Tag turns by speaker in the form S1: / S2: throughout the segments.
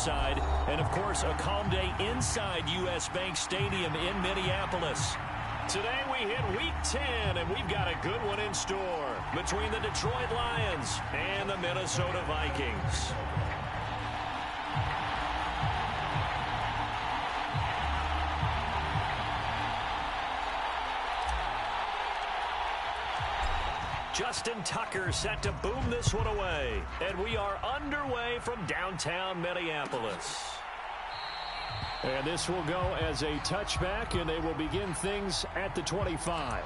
S1: side. And, of course, a calm day inside U.S. Bank Stadium in Minneapolis. Today we hit Week 10, and we've got a good one in store between the Detroit Lions and the Minnesota Vikings. Justin Tucker set to boom this one away. And we are underway from downtown Minneapolis. And this will go as a touchback, and they will begin things at the 25.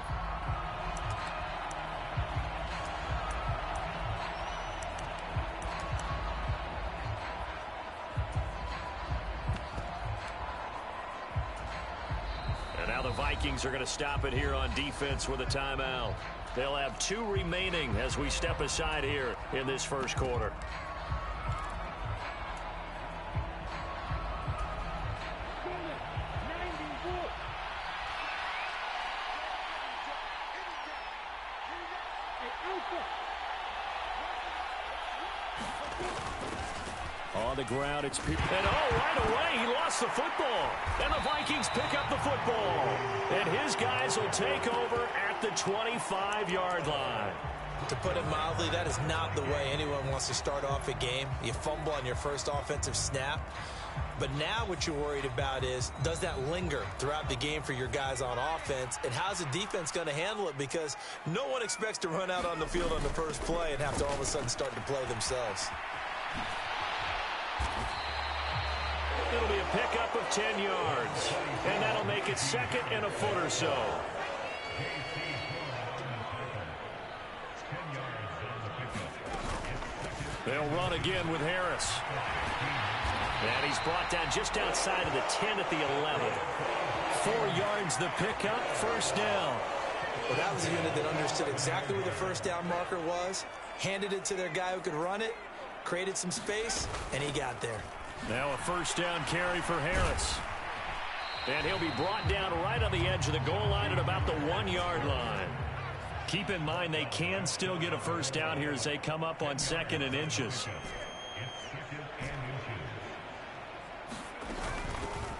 S1: And now the Vikings are going to stop it here on defense with a timeout. They'll have 2 remaining as we step aside here in this first quarter. On the ground, it's people. And right away, he lost the football. And the Vikings pick up the football. And his guys will take over at the 25-yard line.
S2: To put it mildly, that is not the way anyone wants to start off a game. You fumble on your first offensive snap. But now what you're worried about is, does that linger throughout the game for your guys on offense? And how's the defense going to handle it? Because no one expects to run out on the field on the first play and have to all of a sudden start to play themselves.
S1: It'll be a pickup of 10 yards. And that'll make it second and a foot or so. They'll run again with Harris. And he's brought down just outside of the 10 at the 11. 4 yards the pickup, first down.
S2: Well, that was a unit that understood exactly where the first down marker was, handed it to their guy who could run it, created some space, and he got there.
S1: Now a first down carry for Harris. And he'll be brought down right on the edge of the goal line at about the 1-yard line. Keep in mind they can still get a first down here as they come up on 2nd and inches.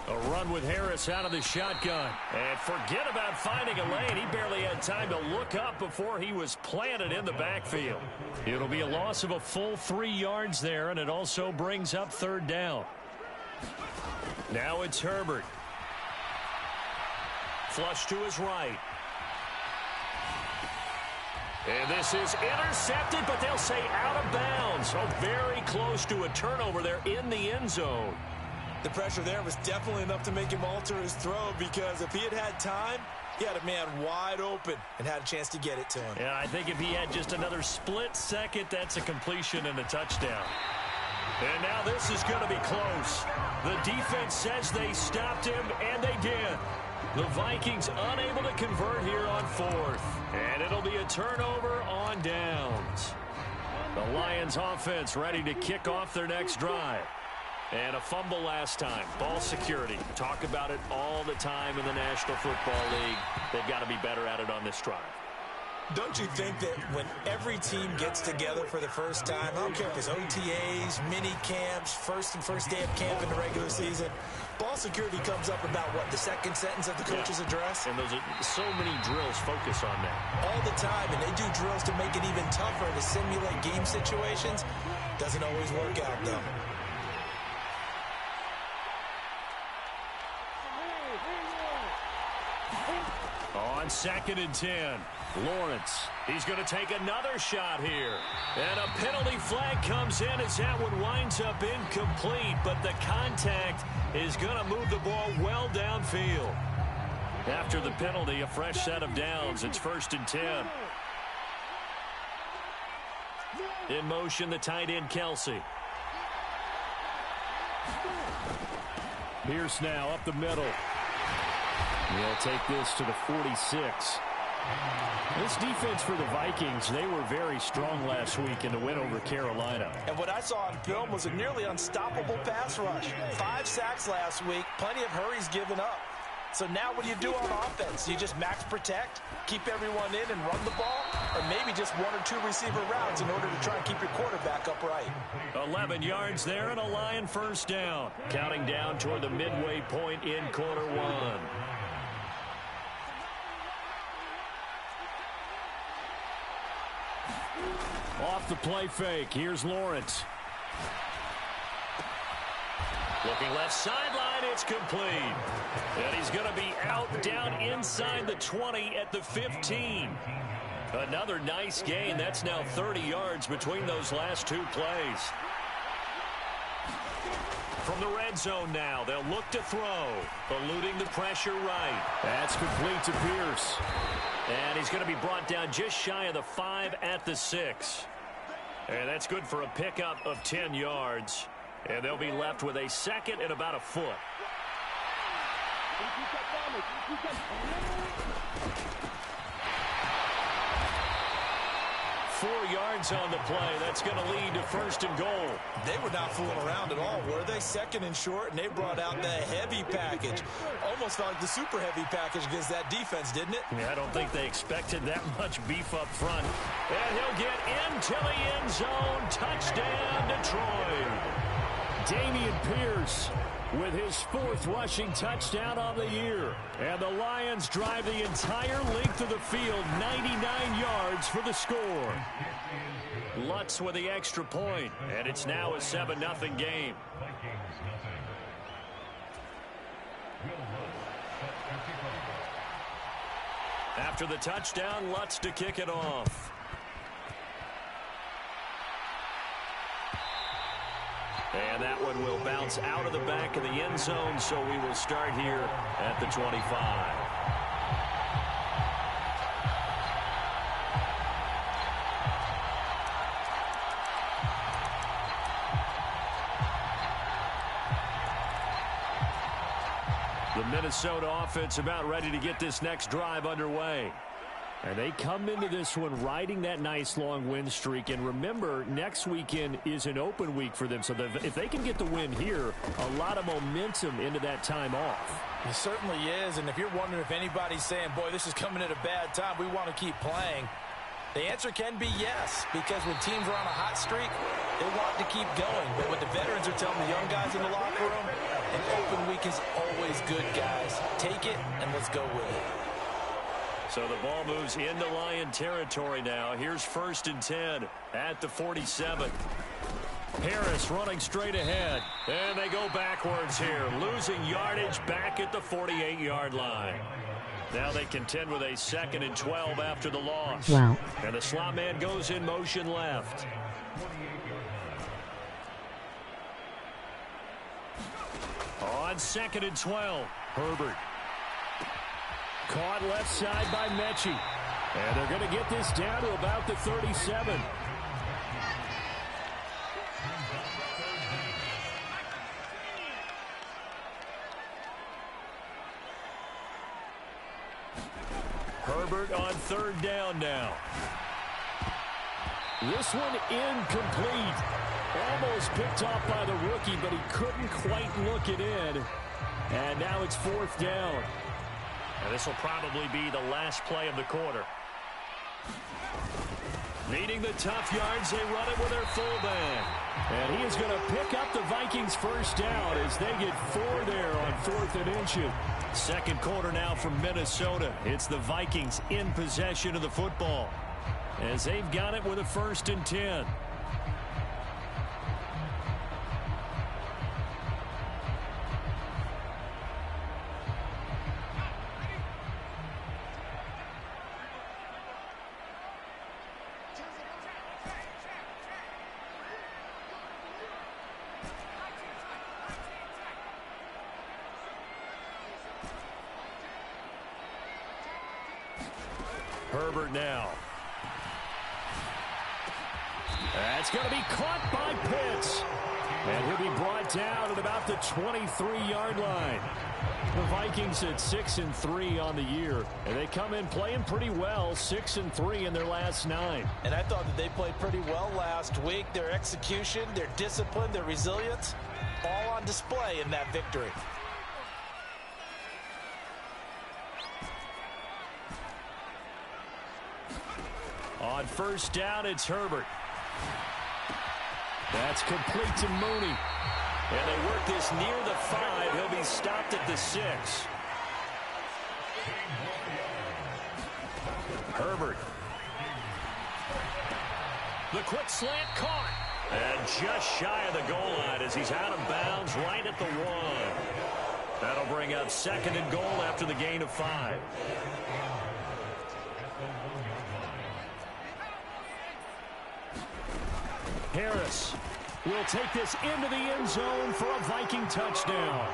S1: A run with Harris out of the shotgun. And forget about finding a lane. He barely had time to look up before he was planted in the backfield. It'll be a loss of a full 3 yards there, and it also brings up 3rd down. Now it's Herbert. Flush to his right. And this is intercepted, but they'll say out of bounds. Oh, very close to a turnover there in the end zone.
S2: The pressure there was definitely enough to make him alter his throw, because if he had had time, he had a man wide open and had a chance to get it to him.
S1: Yeah, I think if he had just another split second, that's a completion and a touchdown. And now this is going to be close. The defense says they stopped him, and they did. The Vikings unable to convert here on 4th. And it'll be a turnover on downs. The Lions offense ready to kick off their next drive. And a fumble last time. Ball security. Talk about it all the time in the National Football League. They've got to be better at it on this drive.
S2: Don't you think that when every team gets together for the first time, I don't care if it's OTAs, mini camps, first day of camp in the regular season, ball security comes up about, what, the second sentence of the coach's address?
S1: And those are so many drills focus on that.
S2: All the time, and they do drills to make it even tougher to simulate game situations. Doesn't always work out, though.
S1: On 2nd and 10, Lawrence. He's going to take another shot here. And a penalty flag comes in as that one winds up incomplete. But the contact is going to move the ball well downfield. After the penalty, a fresh set of downs. It's 1st and 10. In motion, the tight end, Kelsey. Pierce now up the middle. They'll take this to the 46. This defense for the Vikings, they were very strong last week in the win over Carolina.
S2: And what I saw on film was a nearly unstoppable pass rush. 5 sacks last week, plenty of hurries given up. So now what do you do on offense? You just max protect, keep everyone in and run the ball, or maybe just one or two receiver routes in order to try and keep your quarterback upright.
S1: 11 yards there and a Lion first down. Counting down toward the midway point in quarter one. Off the play fake. Here's Lawrence. Looking left sideline, it's complete. And he's going to be out down inside the 20 at the 15. Another nice gain. That's now 30 yards between those last two plays. From the red zone now, they'll look to throw. Eluding the pressure right. That's complete to Pierce. And he's going to be brought down just shy of the 5 at the 6. And that's good for a pickup of 10 yards. And they'll be left with a second and about a foot. 4 yards on the play. That's going to lead to first and goal.
S2: They were not fooling around at all, were they? Second and short, and they brought out the heavy package. Almost felt like the super heavy package against that defense, didn't it?
S1: Yeah, I don't think they expected that much beef up front. And he'll get into the end zone. Touchdown, Detroit. Dameon Pierce with his 4th rushing touchdown on the year. And the Lions drive the entire length of the field, 99 yards for the score. Lutz with the extra point, and it's now a 7-0 game. After the touchdown, Lutz to kick it off. And that one will bounce out of the back of the end zone, so we will start here at the 25. The Minnesota offense about ready to get this next drive underway. And they come into this one riding that nice long win streak. And remember, next weekend is an open week for them. So if they can get the win here, a lot of momentum into that time off.
S2: It certainly is. And if you're wondering if anybody's saying, boy, this is coming at a bad time, we want to keep playing, the answer can be yes. Because when teams are on a hot streak, they want to keep going. But what the veterans are telling the young guys in the locker room, an open week is always good, guys. Take it and let's go with it.
S1: So the ball moves into Lion territory now. Here's first and 10 at the 47. Harris running straight ahead. And they go backwards here. Losing yardage back at the 48-yard line. Now they contend with a 2nd and 12 after the loss.
S3: Wow.
S1: And the slot man goes in motion left. On 2nd and 12, Herbert. Caught left side by Mechie. And they're going to get this down to about the 37. Herbert on 3rd down now. This one incomplete. Almost picked off by the rookie, but he couldn't quite look it in. And now it's 4th down. And this will probably be the last play of the quarter. Needing the tough yards, they run it with their fullback. And he is going to pick up the Vikings first down as they get 4 there on 4th and inches. Second quarter now from Minnesota. It's the Vikings in possession of the football as they've got it with a 1st and 10. Herbert now. That's going to be caught by Pitts. And he'll be brought down at about the 23-yard line. The Vikings at 6-3 on the year. And they come in playing pretty well, 6-3 in their last 9.
S2: And I thought that they played pretty well last week. Their execution, their discipline, their resilience, all on display in that victory.
S1: On first down, it's Herbert. That's complete to Mooney. And they work this near the 5. He'll be stopped at the 6. Herbert. The quick slant caught. And just shy of the goal line as he's out of bounds right at the 1. That'll bring up 2nd and goal after the gain of 5. Harris will take this into the end zone for a Viking touchdown.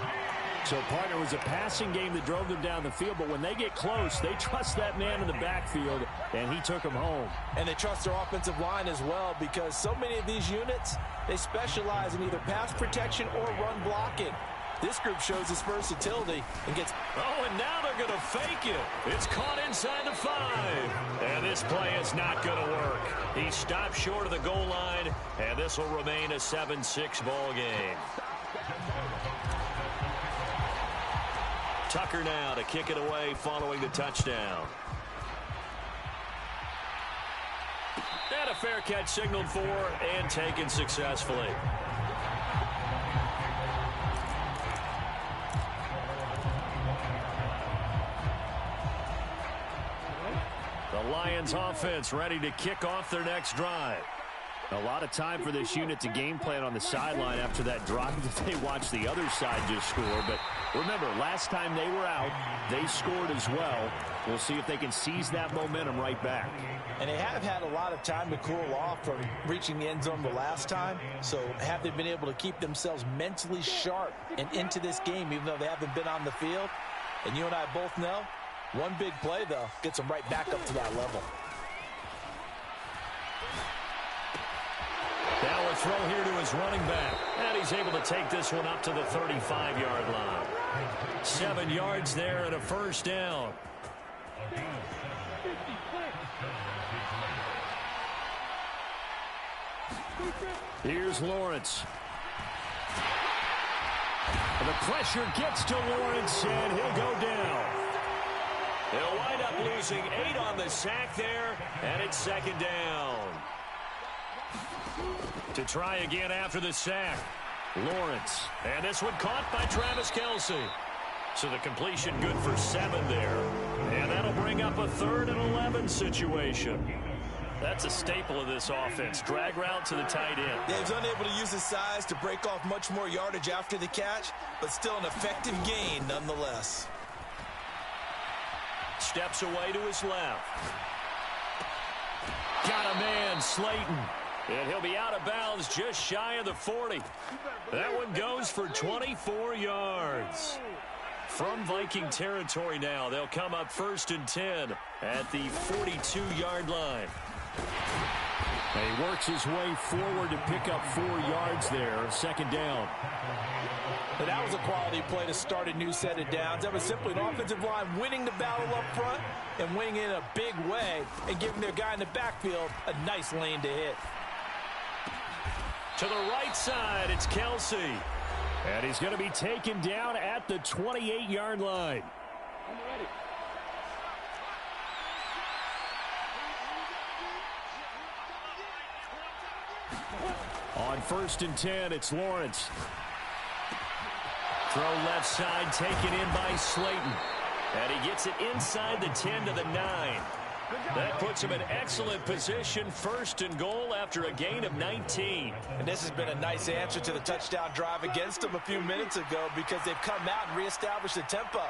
S1: So, partner, it was a passing game that drove them down the field, but when they get close, they trust that man in the backfield, and he took them home.
S2: And they trust their offensive line as well, because so many of these units, they specialize in either pass protection or run blocking. This group shows its versatility and gets...
S1: Oh, and now they're going to fake it. It's caught inside the 5. And this play is not going to work. He stopped short of the goal line, and this will remain a 7-6 ball game. Tucker now to kick it away following the touchdown. And a fair catch signaled for and taken successfully. The Lions offense ready to kick off their next drive. A lot of time for this unit to game plan on the sideline after that drive that they watched the other side just score. But remember, last time they were out, they scored as well. We'll see if they can seize that momentum right back.
S2: And they have had a lot of time to cool off from reaching the end zone the last time. So have they been able to keep themselves mentally sharp and into this game, even though they haven't been on the field? And you and I both know, one big play, though, gets them right back up to that level.
S1: Now a throw here to his running back. And he's able to take this one up to the 35-yard line. 7 yards there and a first down. Here's Lawrence. And the pressure gets to Lawrence, and he'll go down. They'll wind up losing 8 on the sack there, and it's 2nd down. To try again after the sack, Lawrence. And this one caught by Travis Kelce. So the completion good for 7 there. And that'll bring up a 3rd and 11 situation. That's a staple of this offense. Drag route to the tight end.
S2: Yeah, he's unable to use his size to break off much more yardage after the catch, but still an effective gain nonetheless.
S1: Steps away to his left. Got a man, Slayton. And he'll be out of bounds just shy of the 40. That one goes for 24 yards. From Viking territory now, they'll come up 1st and 10 at the 42-yard line. And he works his way forward to pick up 4 yards there, 2nd down.
S2: But that was a quality play to start a new set of downs. That was simply an offensive line winning the battle up front and winning it in a big way and giving their guy in the backfield a nice lane to hit.
S1: To the right side, it's Kelce. And he's going to be taken down at the 28-yard line. On 1st and 10, it's Lawrence. Throw left side, taken in by Slayton. And he gets it inside the 10 to the 9. That puts him in excellent position, 1st and goal after a gain of 19.
S2: And this has been a nice answer to the touchdown drive against them a few minutes ago because they've come out and reestablished the tempo.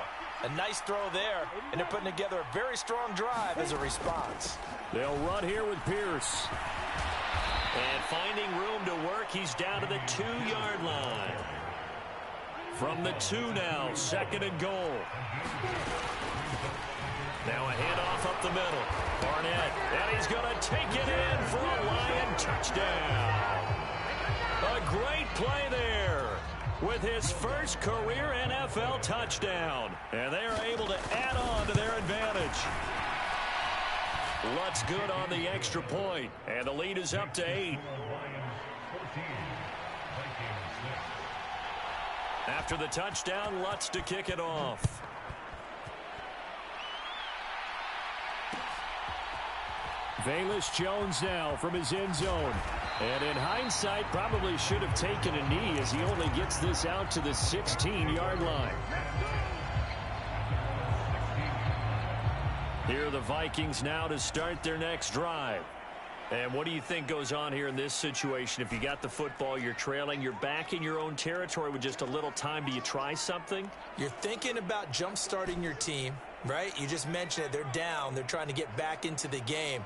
S2: A nice throw there, and they're putting together a very strong drive as a response.
S1: They'll run here with Pierce. And finding room to work, he's down to the 2-yard line. From the 2 now, 2nd and goal. Now a handoff up the middle. Barnett, and he's going to take it in for a Lion touchdown. A great play there with his first career NFL touchdown. And they are able to add on to their advantage. Lutz good on the extra point, and the lead is up to 8. After the touchdown, Lutz to kick it Velus Jones now from his end zone. And in hindsight, probably should have taken a knee as he only gets this out to the 16-yard line. Here are the Vikings now to start their next drive. And what do you think goes on here in this situation? If you got the football, you're trailing, you're back in your own territory with just a little time. Do you try something?
S2: You're thinking about jump-starting your team, right? You just mentioned it. They're down. They're trying to get back into the game.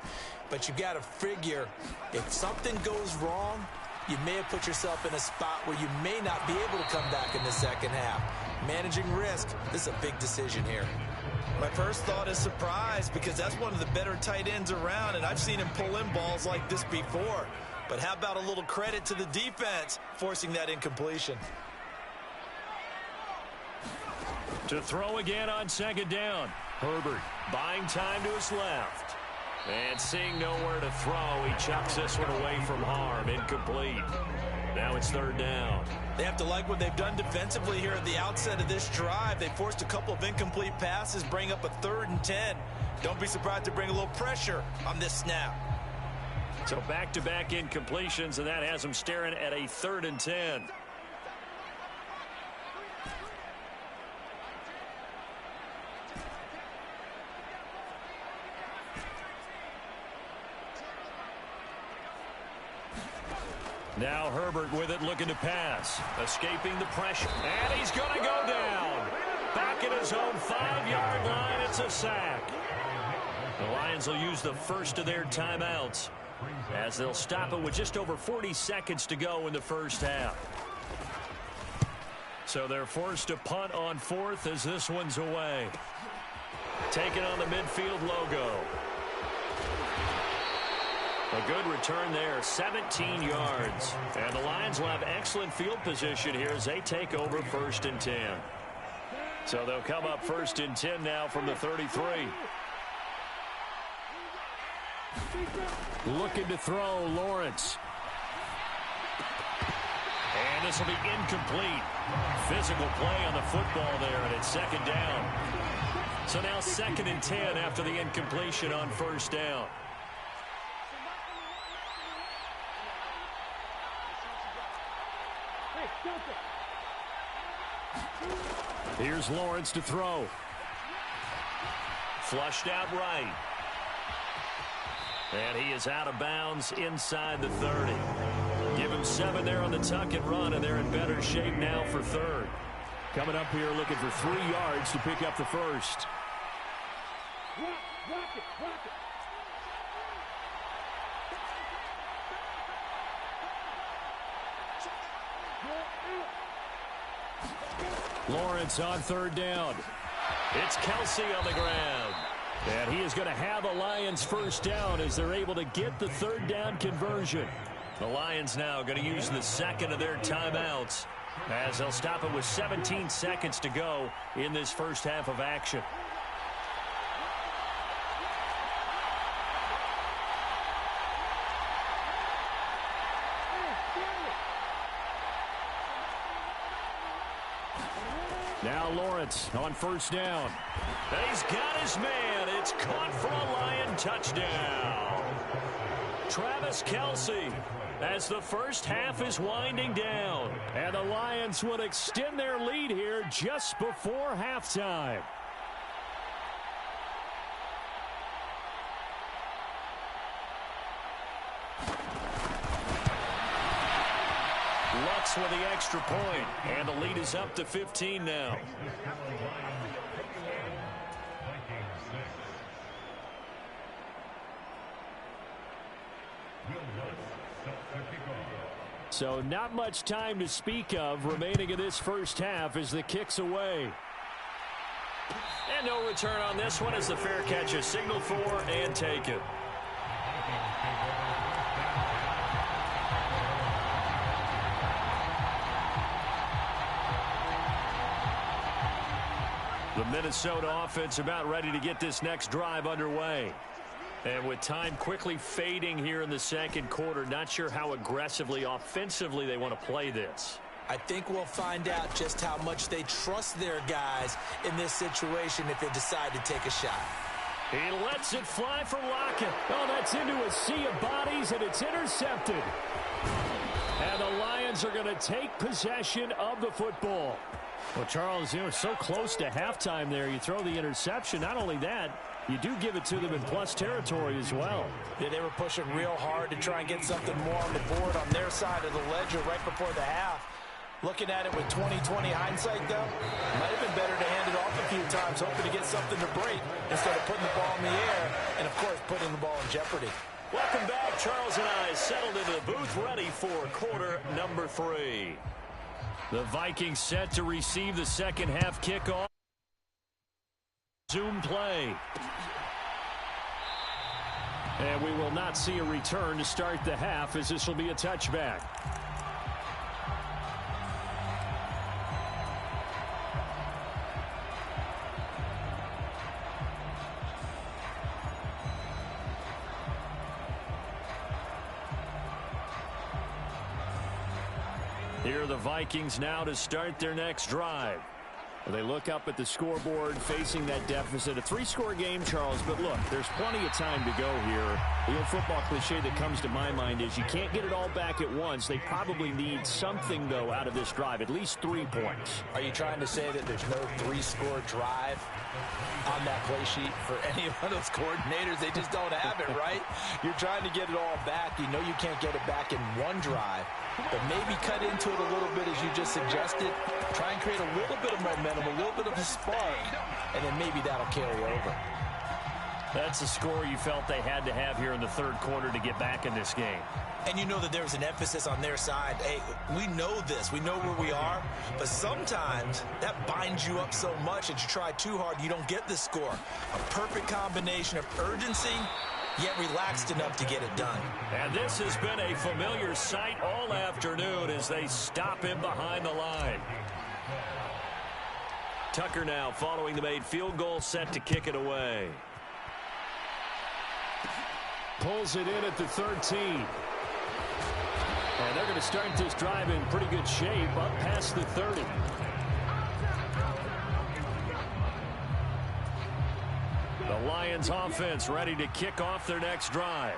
S2: But you got to figure if something goes wrong, you may have put yourself in a spot where you may not be able to come back in the second half. Managing risk, this is a big decision here.
S3: My first thought is surprise because that's one of the better tight ends around, and I've seen him pull in balls like this before. But how about a little credit to the defense forcing that incompletion?
S1: To throw again on second down. Herbert buying time to his left. And seeing nowhere to throw, he chucks this one away from harm. Incomplete. Now it's third down.
S3: They have to like what they've done defensively here at the outset of this drive. They forced a couple of incomplete passes, bring up a 3rd and 10. Don't be surprised to bring a little pressure on this snap.
S1: So back-to-back incompletions, and that has them staring at a 3rd and 10. Now Herbert with it, looking to pass. Escaping the pressure. And he's going to go down. Back at his own 5-yard line. It's a sack. The Lions will use the first of their timeouts as they'll stop it with just over 40 seconds to go in the first half. So they're forced to punt on 4th as this one's away. Taking on the midfield logo. A good return there, 17 yards. And the Lions will have excellent field position here as they take over 1st and 10. So they'll come up 1st and 10 now from the 33. Looking to throw, Lawrence. And this will be incomplete. Physical play on the football there, and it's 2nd down. So now 2nd and 10 after the incompletion on 1st down. Here's Lawrence to throw. Flushed out right. And he is out of bounds inside the 30. Give him 7 there on the tuck and run, and they're in better shape now for 3rd. Coming up here looking for 3 yards to pick up the first. Lawrence on 3rd down. It's Kelsey on the ground. And he is going to have a Lions first down as they're able to get the 3rd down conversion. The Lions now going to use the 2nd of their timeouts as they'll stop it with 17 seconds to go in this first half of action. Now Lawrence on 1st down. And he's got his man. It's caught for a Lion touchdown. Travis Kelce as the first half is winding down. And the Lions will extend their lead here just before halftime. Lutz with the extra point, and the lead is up to 15 now. So not much time to speak of remaining in this first half as the kick's away. And no return on this one as the fair catch is signaled for and taken. The Minnesota offense about ready to get this next drive underway. And with time quickly fading here in the second quarter, not sure how aggressively, offensively they want to play this.
S2: I think we'll find out just how much they trust their guys in this situation if they decide to take a shot.
S1: He lets it fly for Lockett.
S4: Oh, that's into a sea of bodies, and it's intercepted. And the Lions are going to take possession of the football.
S1: Well, Charles, so close to halftime there. You throw the interception. Not only that, you do give it to them in plus territory as well.
S2: Yeah, they were pushing real hard to try and get something more on the board on their side of the ledger right before the half. Looking at it with 20/20 hindsight, though, might have been better to hand it off a few times, hoping to get something to break instead of putting the ball in the air and, of course, putting the ball in jeopardy.
S1: Welcome back. Charles and I settled into the booth, ready for quarter number 3. The Vikings set to receive the second half kickoff. Zoom play. And we will not see a return to start the half, as this will be a touchback. Here are the Vikings now to start their next drive. They look up at the scoreboard facing that deficit. A 3-score game, Charles, but look, there's plenty of time to go here. The old football cliche that comes to my mind is you can't get it all back at once. They probably need something, though, out of this drive, at least 3 points.
S2: Are you trying to say that there's no 3-score drive on that play sheet for any of those coordinators? They just don't have it, right? You're trying to get it all back. You know you can't get it back in one drive, but maybe cut into it a little bit as you just suggested. Try and create a little bit of momentum, a little bit of a spark, and then maybe that'll carry over.
S1: That's the score you felt they had to have here in the third quarter to get back in this game.
S2: And you know that there was an emphasis on their side. Hey, we know this. We know where we are. But sometimes that binds you up so much that you try too hard, you don't get the score. A perfect combination of urgency, yet relaxed enough to get it done.
S1: And this has been a familiar sight all afternoon as they stop him behind the line. Tucker now following the made field goal, set to kick it away.
S4: Pulls it in at the 13. And they're going to start this drive in pretty good shape up past the 30.
S1: The Lions offense ready to kick off their next drive.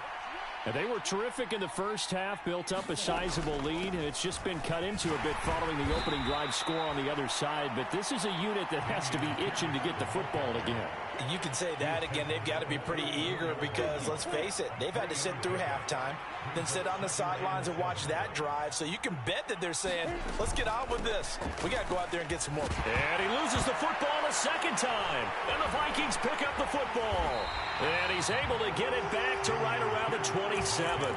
S4: And they were terrific in the first half, built up a sizable lead, and it's just been cut into a bit following the opening drive score on the other side. But this is a unit that has to be itching to get the football again.
S2: You can say that again. They've got to be pretty eager because, let's face it, they've had to sit through halftime, then sit on the sidelines and watch that drive. So you can bet that they're saying, let's get on with this. We got to go out there and get some more.
S1: And he loses the football a second time. And the Vikings pick up the football. And he's able to get it back to right around the 27.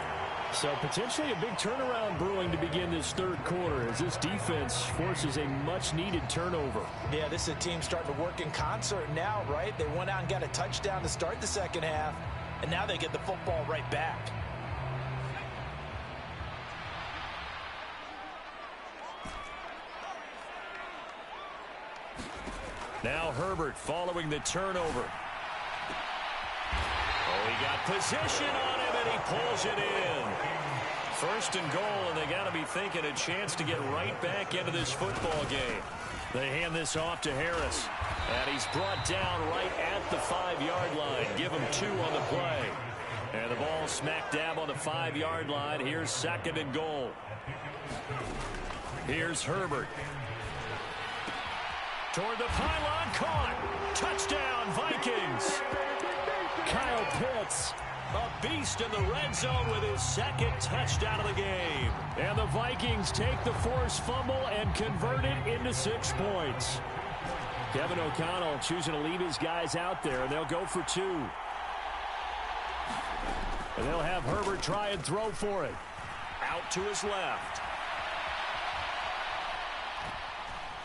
S4: So potentially a big turnaround brewing to begin this third quarter as this defense forces a much-needed turnover.
S2: Yeah, this is a team starting to work in concert now, right? They went out and got a touchdown to start the second half, and now they get the football right back.
S1: Now Herbert following the turnover. Oh, he got position on him, and he pulls it in. First and goal, and they got to be thinking a chance to get right back into this football game. They hand this off to Harris, and he's brought down right at the 5-yard line. Give him 2 on the play. And the ball smack dab on the 5-yard line. Here's second and goal. Here's Herbert. Toward the pylon, caught. Touchdown, Vikings.
S4: Kyle Pitts,
S1: a beast in the red zone with his second touchdown of the game.
S4: And the Vikings take the forced fumble and convert it into 6 points. Kevin O'Connell choosing to leave his guys out there, and they'll go for 2. And they'll have Herbert try and throw for it.
S1: Out to his left.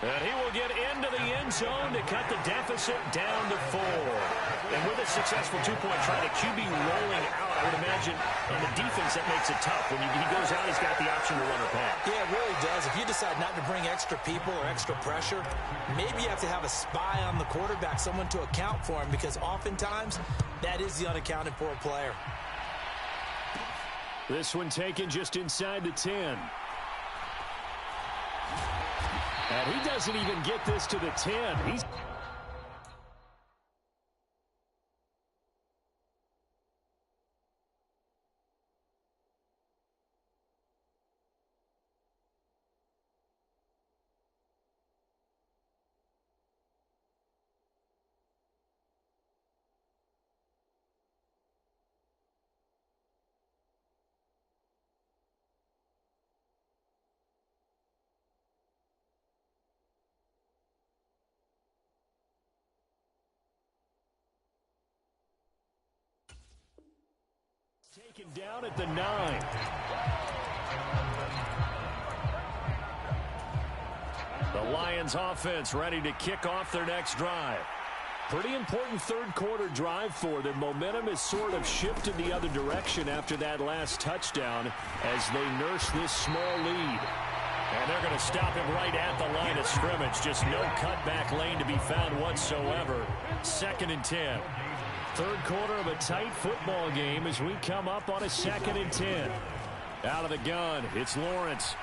S1: And he will get into the end zone to cut the deficit down to 4. And with a successful 2-point try, the QB rolling out, I would imagine, on the defense, that makes it tough. When he goes out, he's got the option to run or pass.
S2: Yeah, it really does. If you decide not to bring extra people or extra pressure, maybe you have to have a spy on the quarterback, someone to account for him, because oftentimes that is the unaccounted for player.
S4: This one taken just inside the 10. And he doesn't even get this to the 10. He's Taken down at the 9. The Lions offense ready to kick off their next drive. Pretty important third-quarter drive for them. Momentum has sort of shifted the other direction after that last touchdown as they nurse this small lead. And they're going to stop him right at the line of scrimmage. Just no cutback lane to be found whatsoever. 2nd and 10. Third quarter of a tight football game as we come up on a 2nd and 10. Out of the gun, it's Lawrence.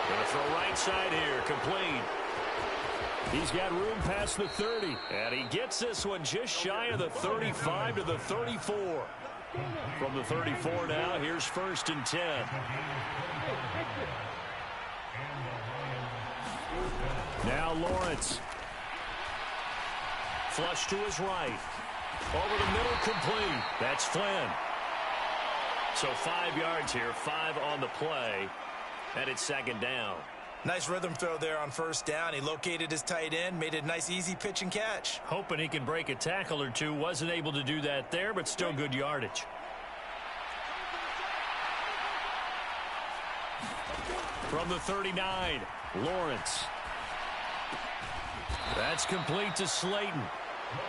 S4: Going to throw right side here, complete. He's got room past the 30. And he gets this one just shy of the 35 to the 34. From the 34 now, here's 1st and 10. Now Lawrence. Flush to his right. Over the middle, complete. That's Flynn. So 5 yards here, 5 on the play. And it's 2nd down.
S3: Nice rhythm throw there on 1st down. He located his tight end, made a nice easy pitch and catch.
S1: Hoping he can break a tackle or two. Wasn't able to do that there, but still good yardage. From the 39, Lawrence. That's complete to Slayton.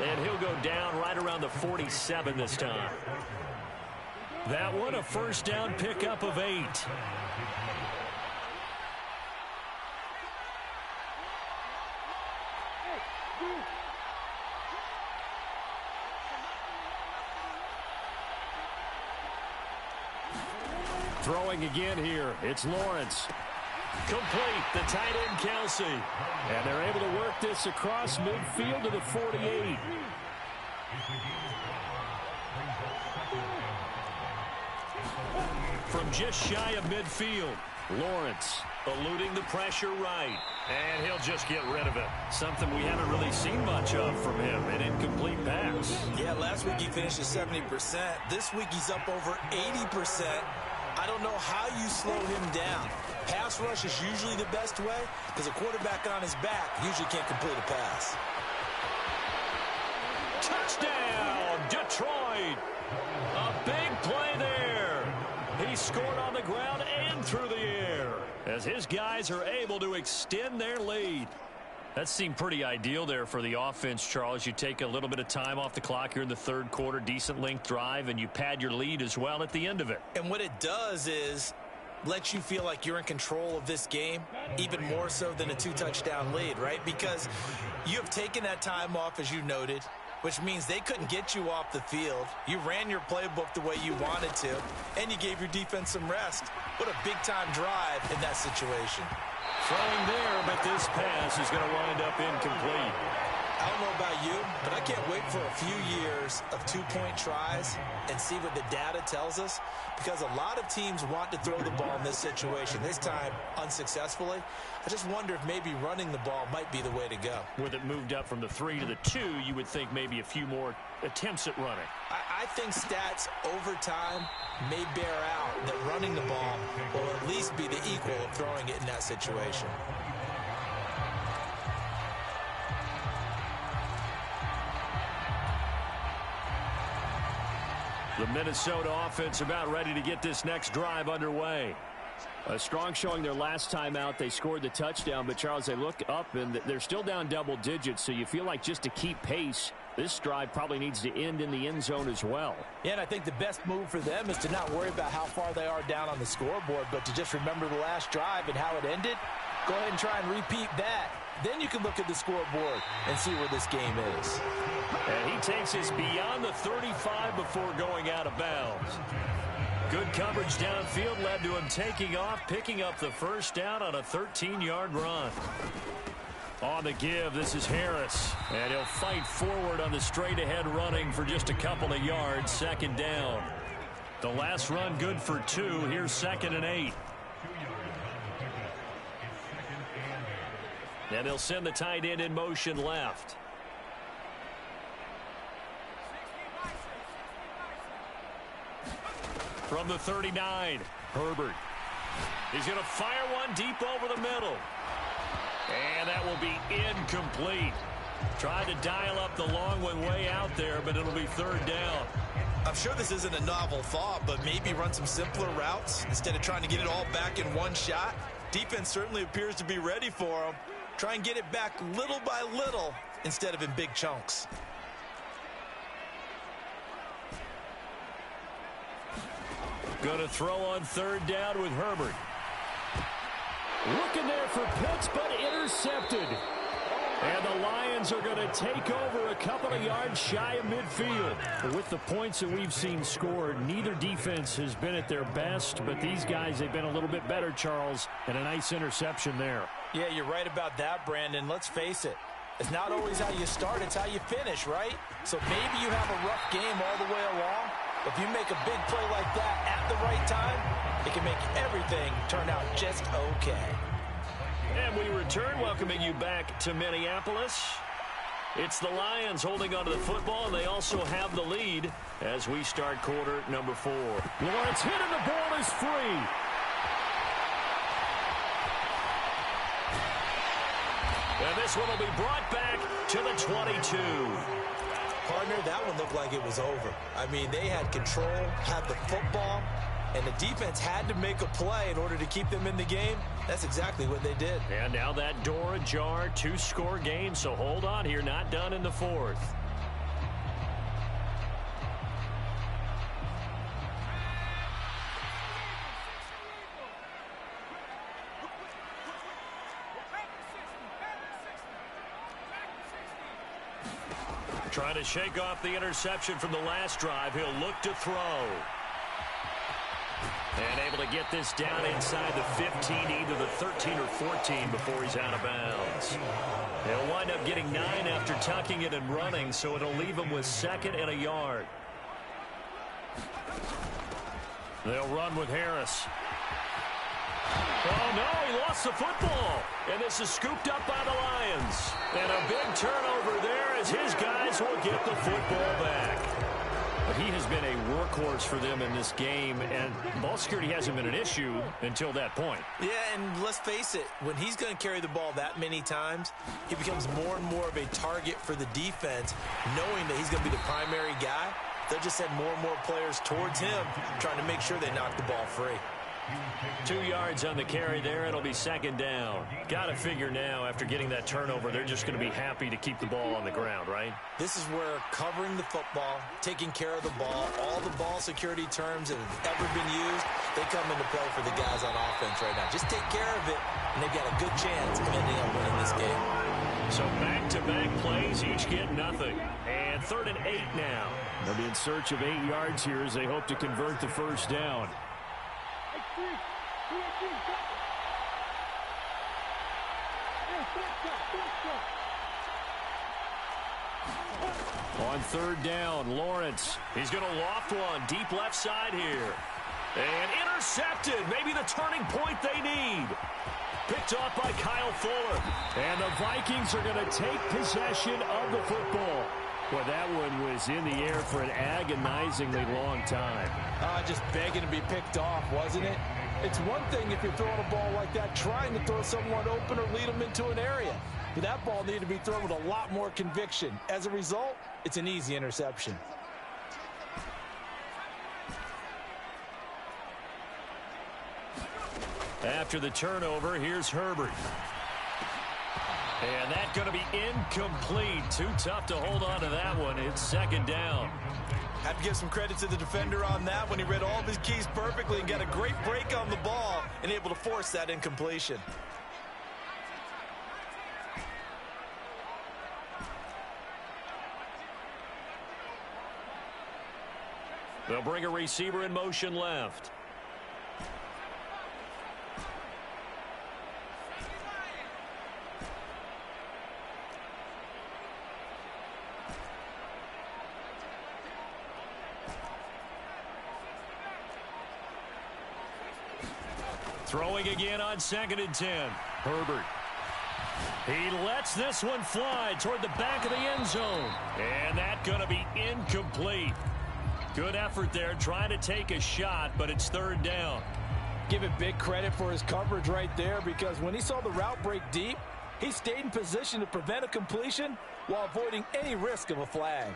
S1: And he'll go down right around the 47 this time. That one a 1st down pickup of 8. Throwing again here. It's Lawrence. Complete. The tight end, Kelsey. And they're able to work this across midfield to the 48. From just shy of midfield, Lawrence eluding the pressure right. And he'll just get rid of it. Something we haven't really seen much of from him. An incomplete pass.
S3: Yeah, last week he finished at 70%. This week he's up over 80%. I don't know how you slow him down. Pass rush is usually the best way because a quarterback on his back usually can't complete a pass.
S1: Touchdown, Detroit. A big play there. He scored on the ground and through the air as his guys are able to extend their lead. That seemed pretty ideal there for the offense, Charles. You take a little bit of time off the clock here in the third quarter, decent length drive, and you pad your lead as well at the end of it.
S3: And what it does is let you feel like you're in control of this game, even more so than a 2-touchdown lead, right? Because you have taken that time off, as you noted, which means they couldn't get you off the field. You ran your playbook the way you wanted to, and you gave your defense some rest. What a big-time drive in that situation.
S1: Throwing there, but this pass is going to wind up incomplete.
S3: I don't know about you, but I can't wait for a few years of 2-point tries and see what the data tells us, because a lot of teams want to throw the ball in this situation. This time, unsuccessfully. I just wonder if maybe running the ball might be the way to go.
S1: With it moved up from the 3 to the 2, you would think maybe a few more attempts at running.
S3: I think stats over time may bear out that running the ball will at least be the equal of throwing it in that situation.
S1: The Minnesota offense about ready to get this next drive underway.
S4: A strong showing their last time out. They scored the touchdown, but Charles, they look up and they're still down double digits, so you feel like just to keep pace, this drive probably needs to end in the end zone as well.
S3: Yeah, and I think the best move for them is to not worry about how far they are down on the scoreboard, but to just remember the last drive and how it ended. Go ahead and try and repeat that. Then you can look at the scoreboard and see where this game is.
S1: And he takes us beyond the 35 before going out of bounds. Good coverage downfield led to him taking off, picking up the first down on a 13-yard run. On the give, this is Harris. And he'll fight forward on the straight-ahead running for just a couple of yards, 2nd down. The last run good for 2. Here's 2nd and 8. And they'll send the tight end in motion left. From the 39, Herbert. He's going to fire one deep over the middle. And that will be incomplete. Tried to dial up the long one way out there, but it'll be third down.
S2: I'm sure this isn't a novel thought, but maybe run some simpler routes instead of trying to get it all back in one shot. Defense certainly appears to be ready for them. Try and get it back little by little instead of in big chunks.
S1: Going to throw on third down with Herbert.
S4: Looking there for Pitts, but intercepted. And the Lions are going to take over a couple of yards shy of midfield. With the points that we've seen scored, neither defense has been at their best, but these guys, they've been a little bit better, Charles, and a nice interception there.
S3: Yeah, you're right about that, Brandon. Let's face it. It's not always how you start, it's how you finish, right? So maybe you have a rough game all the way along. If you make a big play like that at the right time, it can make everything turn out just okay.
S1: And we return, welcoming you back to Minneapolis. It's the Lions holding onto the football, and they also have the lead as we start quarter number 4.
S4: Lawrence hit and the ball is free.
S1: And this one will be brought back to the 22.
S2: Partner, that one looked like it was over. I mean, they had control, had the football, and the defense had to make a play in order to keep them in the game. That's exactly what they did.
S1: And now that door ajar, 2-score game, so hold on here, not done in the 4th. Trying to shake off the interception from the last drive. He'll look to throw. And able to get this down inside the 15, either the 13 or 14 before he's out of bounds. He'll wind up getting 9 after tucking it and running, so it'll leave him with 2nd and a yard. They'll run with Harris. Oh, no, he lost the football. And this is scooped up by the Lions. And a big turnover there as his guys will get the football back. But he has been a workhorse for them in this game, and ball security hasn't been an issue until that point.
S2: Yeah, and let's face it, when he's going to carry the ball that many times, he becomes more and more of a target for the defense, knowing that he's going to be the primary guy. They'll just send more and more players towards him, trying to make sure they knock the ball free.
S1: 2 yards on the carry there. It'll be 2nd down. Got to figure now, after getting that turnover, they're just going to be happy to keep the ball on the ground, right?
S2: This is where covering the football, taking care of the ball, all the ball security terms that have ever been used, they come into play for the guys on offense right now. Just take care of it, and they've got a good chance of ending up winning this game.
S1: So back-to-back plays, each get nothing. And 3rd and 8 now.
S4: They'll be in search of 8 yards here as they hope to convert the first down. On 3rd down, Lawrence.
S1: He's going to loft one deep left side here. And intercepted. Maybe the turning point they need. Picked off by Kyle Fuller.
S4: And the Vikings are going to take possession of the football. Well, that one was in the air for an agonizingly long time.
S3: Just begging to be picked off, wasn't it? It's one thing if you're throwing a ball like that, trying to throw someone open or lead them into an area. But that ball needed to be thrown with a lot more conviction. As a result, it's an easy interception.
S1: After the turnover, here's Herbert. And that's going to be incomplete. Too tough to hold on to that one. It's 2nd down.
S2: Have to give some credit to the defender on that when he read all of his keys perfectly and got a great break on the ball and able to force that incompletion.
S1: They'll bring a receiver in motion left. Throwing again on 2nd and 10. Herbert. He lets this one fly toward the back of the end zone. And that's going to be incomplete. Good effort there, trying to take a shot, but it's 3rd down.
S3: Give it big credit for his coverage right there, because when he saw the route break deep, He stayed in position to prevent a completion while avoiding any risk of a flag.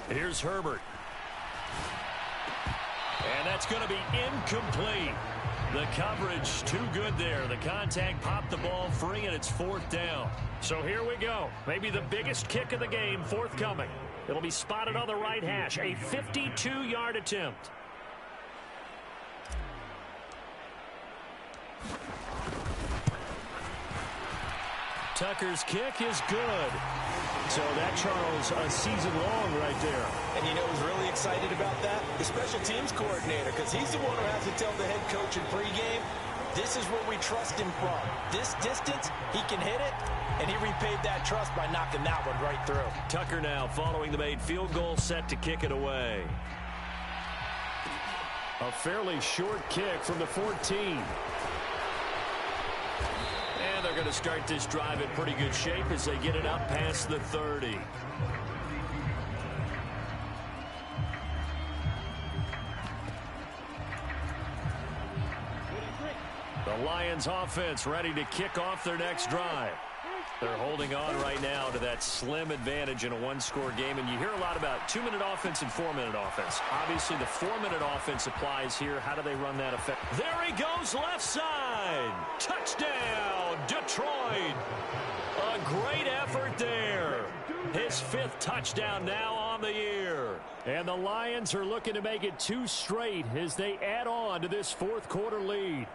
S1: Here's Herbert. And that's going to be incomplete. The coverage too good there. The contact popped the ball free, and it's 4th down. So here we go. Maybe the biggest kick of the game forthcoming. It'll be spotted on the right hash. A 52-yard attempt. Tucker's kick is good. So that, Charles, a season long right there.
S2: And you know who's really excited about that? The special teams coordinator, because he's the one who has to tell the head coach in pregame, this is where we trust him from. This distance, he can hit it, and he repaid that trust by knocking that one right through.
S1: Tucker now following the made field goal, set to kick it away. A fairly short kick from the 14. And they're going to start this drive in pretty good shape as they get it up past the 30. The Lions offense ready to kick off their next drive. They're holding on right now to that slim advantage in a one-score game, and you hear a lot about 2-minute offense and 4-minute offense. Obviously, the 4-minute offense applies here. How do they run that effect? There he goes, left side. Touchdown, Detroit. A great effort there. His 5th touchdown now on the year. And the Lions are looking to make it 2 straight as they add on to this 4th quarter lead.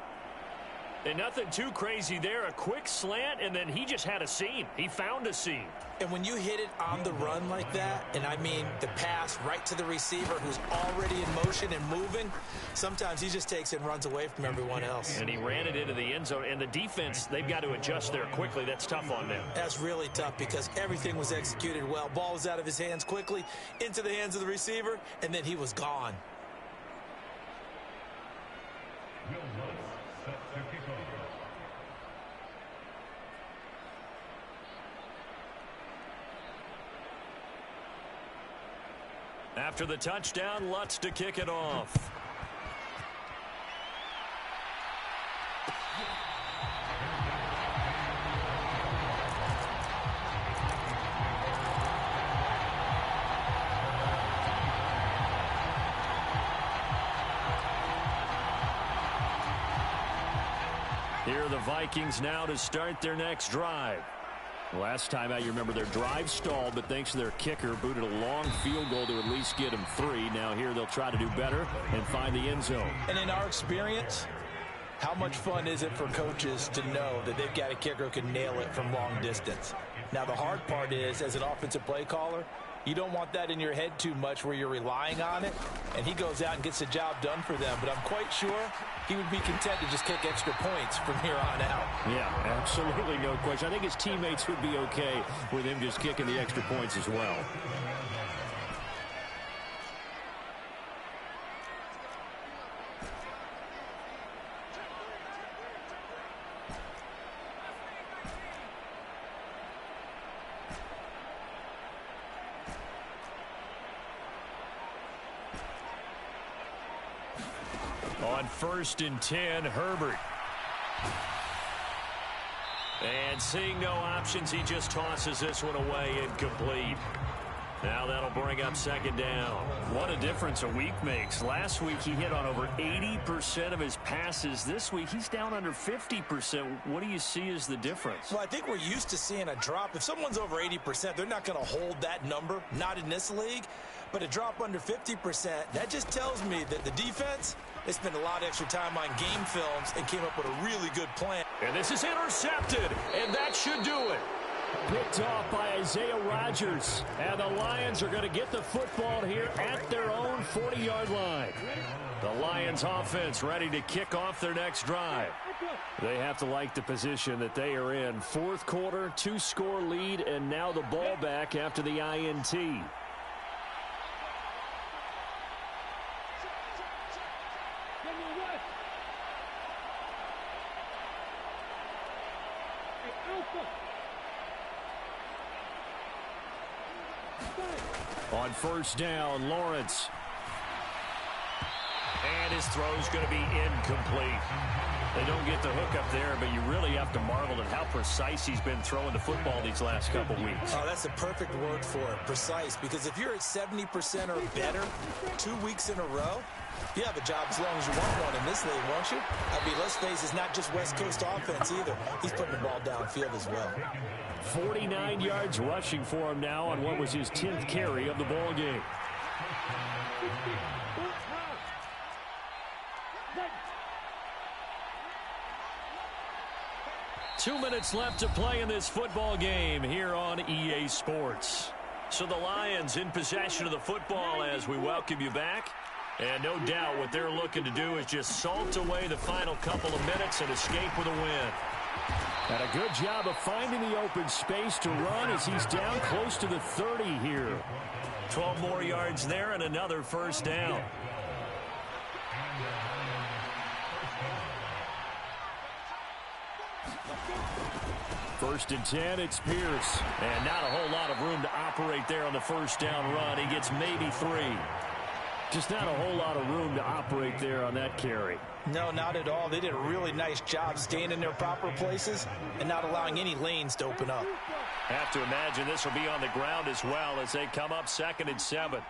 S1: And nothing too crazy there. A quick slant, and then he just had a seam. He found a seam.
S2: And when you hit it on the run like that, and I mean the pass right to the receiver who's already in motion and moving, sometimes he just takes it and runs away from everyone else.
S1: And he ran it into the end zone. And the defense, they've got to adjust there quickly. That's tough on them.
S2: That's really tough because everything was executed well. Ball was out of his hands quickly, into the hands of the receiver, and then he was gone.
S1: After the touchdown, Lutz to kick it off. Here are the Vikings now to start their next drive. Last time out, you remember their drive stalled, but thanks to their kicker, booted a long field goal to at least get them 3. Now here they'll try to do better and find the end zone.
S2: And in our experience, how much fun is it for coaches to know that they've got a kicker who can nail it from long distance? Now the hard part is, as an offensive play caller, you don't want that in your head too much where you're relying on it, and he goes out and gets the job done for them. But I'm quite sure he would be content to just kick extra points from here on out.
S1: Yeah, absolutely no question. I think his teammates would be okay with him just kicking the extra points as well. On 1st and 10, Herbert. And seeing no options, he just tosses this one away, incomplete. Now that'll bring up 2nd down. What a difference a week makes. Last week he hit on over 80% of his passes. This week he's down under 50%. What do you see as the difference?
S2: Well, I think we're used to seeing a drop. If someone's over 80%, they're not going to hold that number, not in this league. But a drop under 50%, that just tells me that the defense, they spent a lot of extra time on game films and came up with a really good plan.
S1: And this is intercepted, and that should do it. Picked off by Isaiah Rodgers. And the Lions are going to get the football here at their own 40-yard line. The Lions offense ready to kick off their next drive. They have to like the position that they are in. 4th quarter, 2-score lead, and now the ball back after the INT. On 1st down, Lawrence. And his throw's going to be incomplete. They don't get the hook up there, but you really have to marvel at how precise he's been throwing the football these last couple weeks.
S2: Oh, that's the perfect word for it, precise. Because if you're at 70% or better 2 weeks in a row, you have a job as long as you want one in this league, won't you? I mean, let's face it, it's not just West Coast offense either. He's putting the ball downfield as well.
S4: 49 yards rushing for him now on what was his 10th carry of the ball game. Two minutes left to play in this football game here on EA Sports.
S1: So the Lions in possession of the football as we welcome you back. And no doubt what they're looking to do is just salt away the final couple of minutes and escape with a win.
S4: And a good job of finding the open space to run as he's down close to the 30 here.
S1: 12 more yards there and another first down.
S4: First and 10, it's Pierce.
S1: And not a whole lot of room to operate there on the first down run. He gets maybe 3.
S4: Just not a whole lot of room to operate there on that carry.
S2: No, not at all. They did a really nice job staying in their proper places and not allowing any lanes to open up.
S1: Have to imagine this will be on the ground as well as they come up 2nd and 7.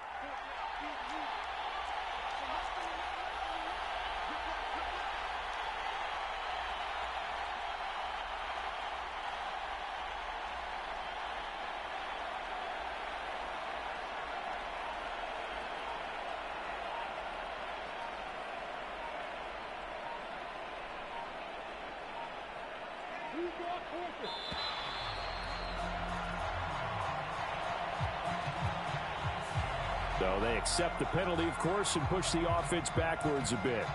S4: So they accept the penalty, of course, and push the offense backwards a bit.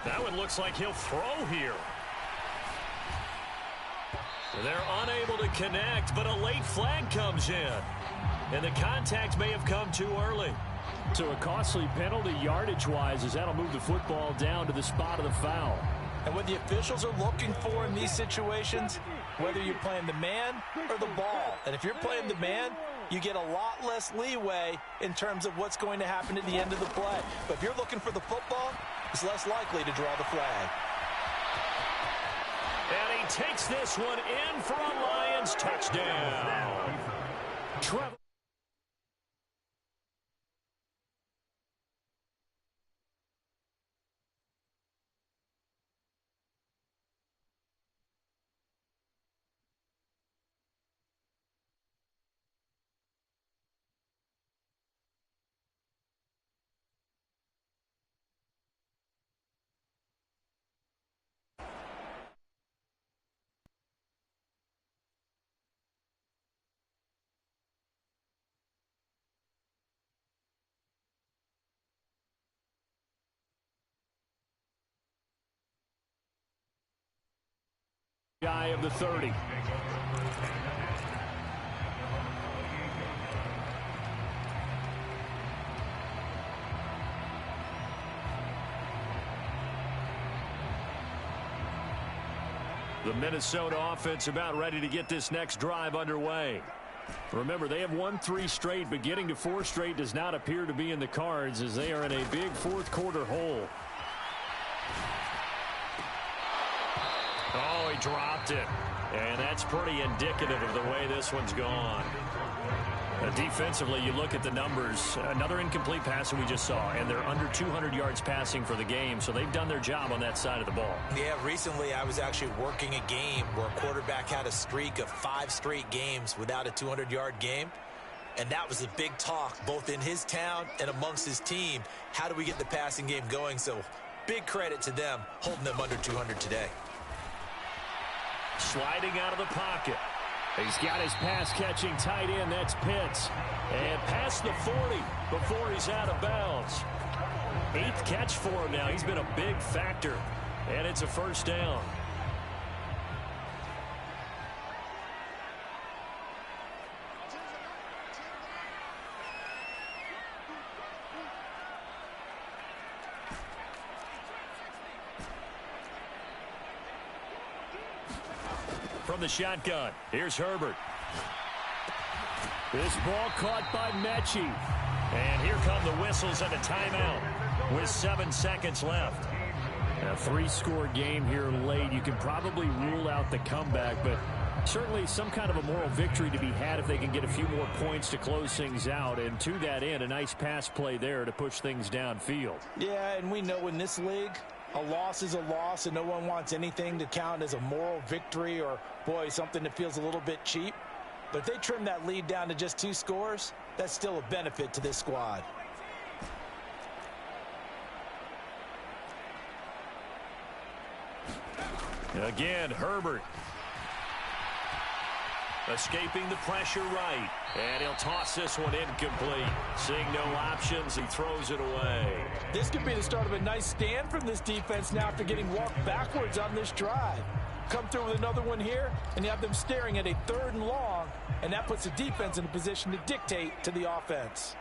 S1: That one looks like he'll throw here. They're unable to connect, but a late flag comes in. And the contact may have come too early.
S4: So a costly penalty yardage-wise as that'll move the football down to the spot of the foul.
S2: And what the officials are looking for in these situations, whether you're playing the man or the ball. And if you're playing the man, you get a lot less leeway in terms of what's going to happen at the end of the play. But if you're looking for the football, it's less likely to draw the flag.
S1: And he takes this one in for a Lions touchdown.
S4: Trevor. Guy of the 30.
S1: The Minnesota offense about ready to get this next drive underway. Remember, they have won 3 straight, but getting to 4 straight does not appear to be in the cards as they are in a big fourth quarter hole. Oh, he dropped it. And that's pretty indicative of the way this one's gone. Defensively, you look at the numbers. Another incomplete pass that we just saw, and they're under 200 yards passing for the game, so they've done their job on that side of the ball.
S2: Yeah, recently I was actually working a game where a quarterback had a streak of 5 straight games without a 200-yard game, and that was a big talk both in his town and amongst his team. How do we get the passing game going? So big credit to them holding them under 200 today.
S1: Sliding out of the pocket.
S4: He's got his pass-catching tight end. That's Pitts.
S1: And past the 40 before he's out of bounds. 8th catch for him now. He's been a big factor. And it's a first down. From the shotgun, here's Herbert.
S4: This ball caught by Mechie.
S1: And here come the whistles and a timeout with 7 seconds left.
S4: A 3-score game here late. You can probably rule out the comeback, but certainly some kind of a moral victory to be had if they can get a few more points to close things out. And to that end, a nice pass play there to push things downfield.
S3: Yeah, and we know in this league, a loss is a loss, and no one wants anything to count as a moral victory or, boy, something that feels a little bit cheap. But if they trim that lead down to just 2 scores, that's still a benefit to this squad.
S1: Again, Herbert. Escaping the pressure right. And he'll toss this one incomplete. Seeing no options, he throws it away.
S3: This could be the start of a nice stand from this defense now after getting walked backwards on this drive. Come through with another one here, and you have them staring at a 3rd and long, and that puts the defense in a position to dictate to the offense.